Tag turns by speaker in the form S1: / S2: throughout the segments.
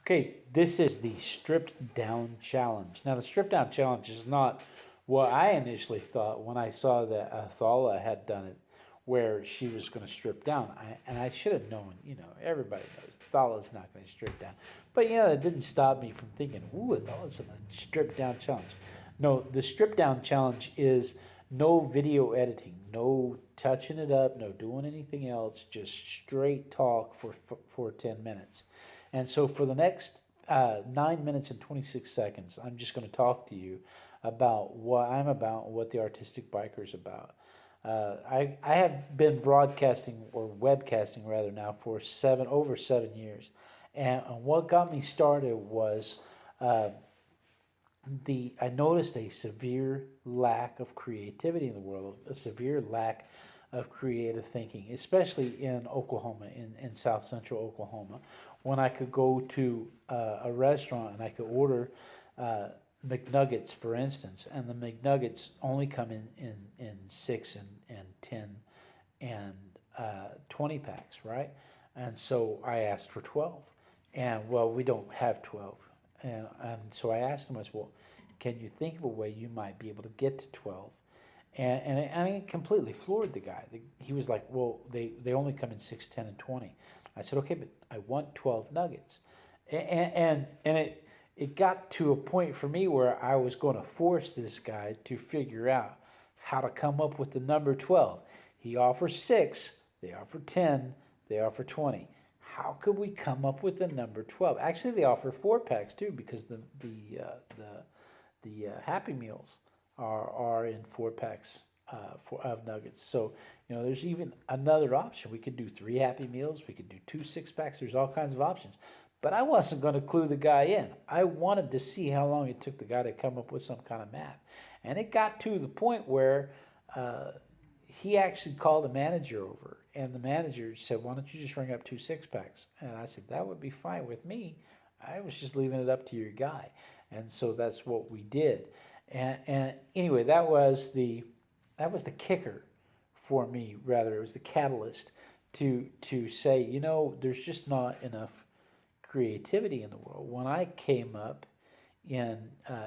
S1: Okay, this is the stripped down challenge. Now, the stripped down challenge is not what I initially thought when I saw that Athala had done it, where she was going to strip down. And I should have known, everybody knows Athala's not going to strip down. But, that didn't stop me from thinking, ooh, Athala's going to strip down challenge. No, the strip down challenge is no video editing, no touching it up, no doing anything else, just straight talk for 10 minutes. And so for the next 9 minutes and 26 seconds, I'm just going to talk to you about what I'm about, what the Artistic Biker is about. I have been broadcasting or webcasting rather now for over 7 years, and what got me started was uh, I noticed a severe lack of creativity in the world, a severe lack of creative thinking, especially in Oklahoma, in South Central Oklahoma, when I could go to a restaurant and I could order McNuggets, for instance, and the McNuggets only come in 6 and 10 and 20 packs, right? And so I asked for 12. And well, we don't have 12. And so I asked him, I said, well, can you think of a way you might be able to get to 12? And it completely floored the guy. He was like, well, they only come in 6, 10, and 20. I said, okay, but I want 12 nuggets. And it got to a point for me where I was going to force this guy to figure out how to come up with the number 12. He offers 6, they offer 10, they offer 20. How could we come up with the number 12? Actually, they offer 4 packs too, because the Happy Meals are in 4 packs of nuggets. So there's even another option. We could do 3 Happy Meals. We could do 2 6 packs. There's all kinds of options. But I wasn't going to clue the guy in. I wanted to see how long it took the guy to come up with some kind of math. And it got to the point where he actually called the manager over, and the manager said, "Why don't you just ring up 2 6 packs?" And I said, "That would be fine with me. I was just leaving it up to your guy." And so that's what we did. And anyway, that was the kicker for me. Rather, it was the catalyst to say, there's just not enough creativity in the world. When I came up in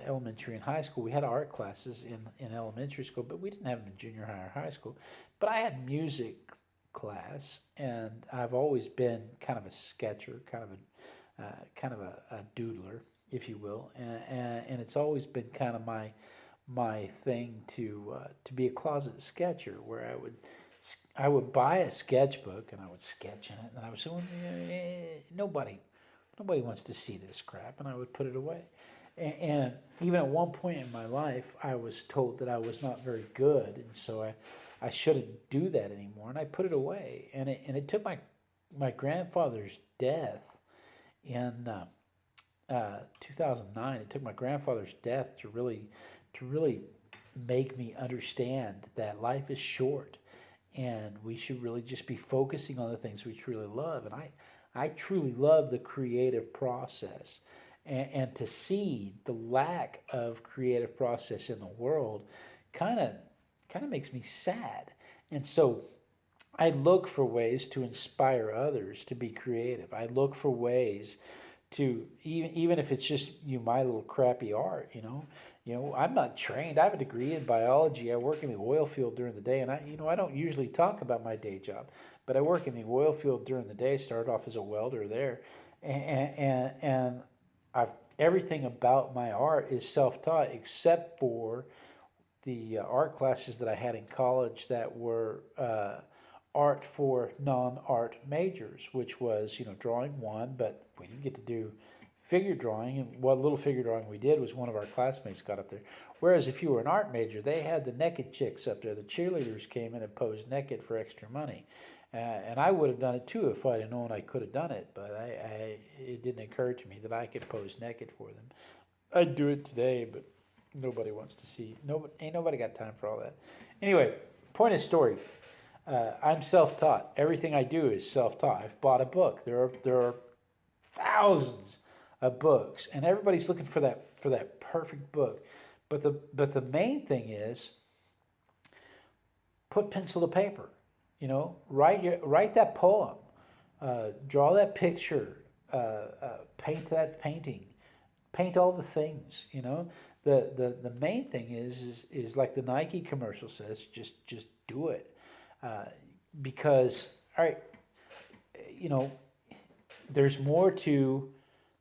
S1: elementary and high school, we had art classes in elementary school, but we didn't have them in junior high or high school. But I had music class, and I've always been kind of a sketcher, kind of a doodler, if you will, and it's always been kind of my thing to be a closet sketcher, where I would buy a sketchbook and I would sketch in it, and I would say, well, nobody wants to see this crap, and I would put it away. And even at one point in my life, I was told that I was not very good, and so I shouldn't do that anymore, and I put it away. And it took my grandfather's death in 2009. It took my grandfather's death to really make me understand that life is short, and we should really just be focusing on the things we truly love. And I truly love the creative process, and to see the lack of creative process in the world kind of makes me sad. And so I look for ways to inspire others to be creative. I look for ways to, even if it's just my little crappy art. I'm not trained. I have a degree in biology. I work in the oil field during the day, and I don't usually talk about my day job, but I work in the oil field during the day. Started off as a welder there, and I've everything about my art is self-taught, except for the art classes that I had in college that were art for non-art majors, which was drawing one, but we didn't get to do figure drawing. And what little figure drawing we did was one of our classmates got up there. Whereas if you were an art major, they had the naked chicks up there. The cheerleaders came in and posed naked for extra money. And I would have done it too if I'd have known I could have done it, but it didn't occur to me that I could pose naked for them. I'd do it today, but nobody wants to see. Ain't nobody got time for all that. Anyway, point of story. I'm self-taught. Everything I do is self-taught. I've bought a book. There are thousands of books, and everybody's looking for that perfect book. But the main thing is put pencil to paper. Write that poem, draw that picture, paint that painting, paint all the things. The main thing is like the Nike commercial says, just do it, uh, because all right, you know, there's more to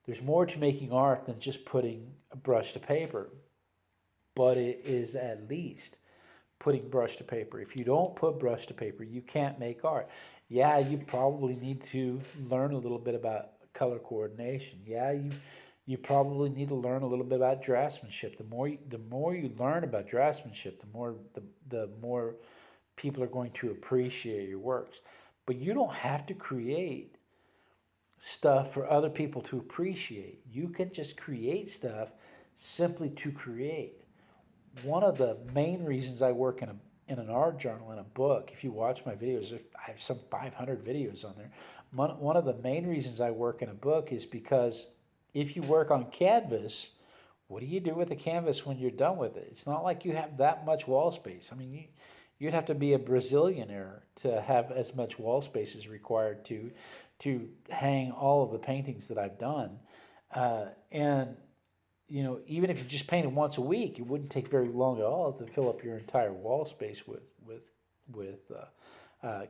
S1: there's more to making art than just putting a brush to paper, but it is at least putting brush to paper. If you don't put brush to paper, you can't make art. Yeah, you probably need to learn a little bit about color coordination. Yeah, you probably need to learn a little bit about draftsmanship. The more you learn about draftsmanship, the more people are going to appreciate your works. But you don't have to create stuff for other people to appreciate. You can just create stuff simply to create. One of the main reasons I work in an art journal, in a book, if you watch my videos, I have some 500 videos on there. One of the main reasons I work in a book is because if you work on canvas, what do you do with the canvas when you're done with it? It's not like you have that much wall space. I mean, you'd have to be a Brazilianaire to have as much wall space as required to hang all of the paintings that I've done. And even if you just painted once a week, it wouldn't take very long at all to fill up your entire wall space with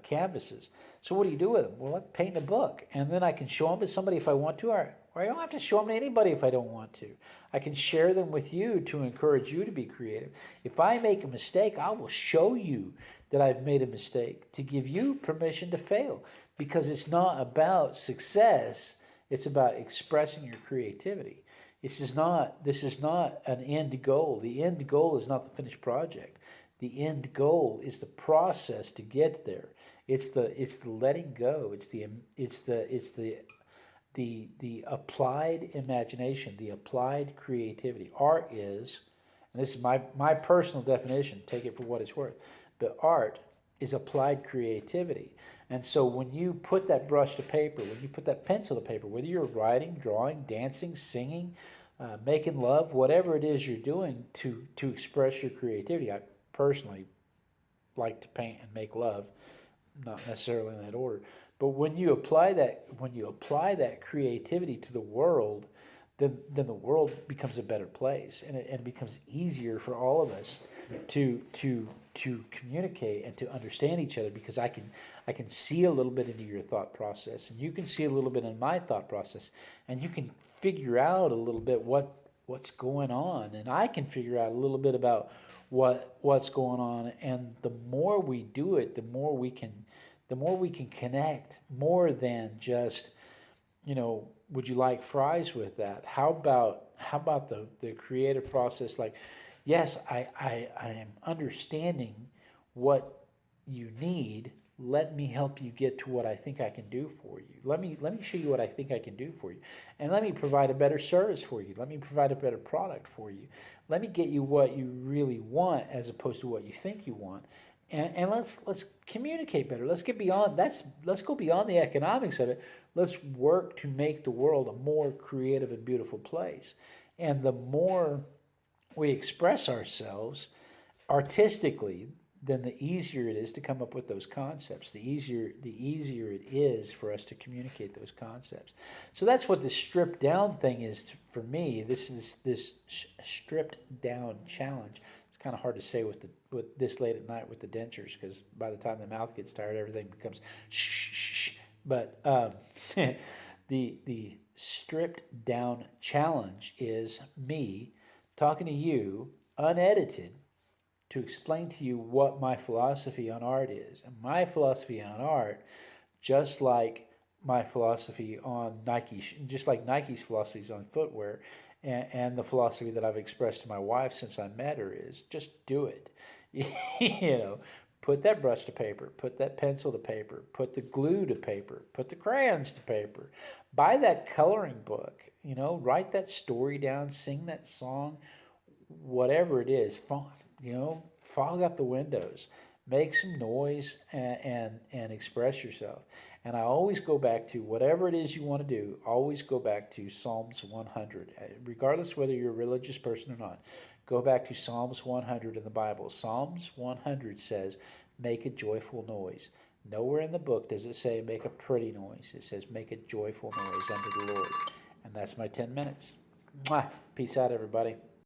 S1: canvases. So what do you do with them? Well, I paint a book, and then I can show them to somebody if I want to, or I don't have to show them to anybody if I don't want to. I can share them with you to encourage you to be creative. If I make a mistake, I will show you that I've made a mistake to give you permission to fail, because it's not about success, it's about expressing your creativity. This is not an end goal. The end goal is not the finished project. The end goal is the process to get there. It's the letting go. It's the applied imagination, the applied creativity. Art is, and this is my personal definition, take it for what it's worth, but art is applied creativity. And so when you put that brush to paper, when you put that pencil to paper, whether you're writing, drawing, dancing, singing, making love, whatever it is you're doing to express your creativity. I personally like to paint and make love, not necessarily in that order. But when you apply that creativity to the world, then the world becomes a better place, and it becomes easier for all of us to communicate and to understand each other, because I can see a little bit into your thought process, and you can see a little bit in my thought process, and you can figure out a little bit what's going on, and I can figure out a little bit about what's going on. And the more we do it, the more we can connect, more than just, would you like fries with that? How about the creative process? Like, yes, I am understanding what you need. Let me help you get to what I think I can do for you. Let me show you what I think I can do for you. And let me provide a better service for you. Let me provide a better product for you. Let me get you what you really want as opposed to what you think you want. And let's communicate better. Let's go beyond the economics of it. Let's work to make the world a more creative and beautiful place. And the more we express ourselves artistically, then the easier it is to come up with those concepts. The easier it is for us to communicate those concepts. So that's what the stripped down thing is for me. This is this stripped down challenge. It's kind of hard to say with this late at night with the dentures, because by the time the mouth gets tired, everything becomes shh. Shh, shh. But the stripped down challenge is me talking to you unedited to explain to you what my philosophy on art is. And my philosophy on art, just like my philosophy on Nike, just like Nike's philosophies on footwear, and the philosophy that I've expressed to my wife since I met her, is just do it. Put that brush to paper, put that pencil to paper, put the glue to paper, put the crayons to paper, buy that coloring book, write that story down, sing that song, whatever it is, fog up the windows, make some noise, and express yourself. And I always go back to whatever it is you want to do, always go back to Psalms 100, regardless whether you're a religious person or not. Go back to Psalms 100 in the Bible. Psalms 100 says, make a joyful noise. Nowhere in the book does it say make a pretty noise. It says make a joyful noise unto the Lord. And that's my 10 minutes. Mwah. Peace out, everybody.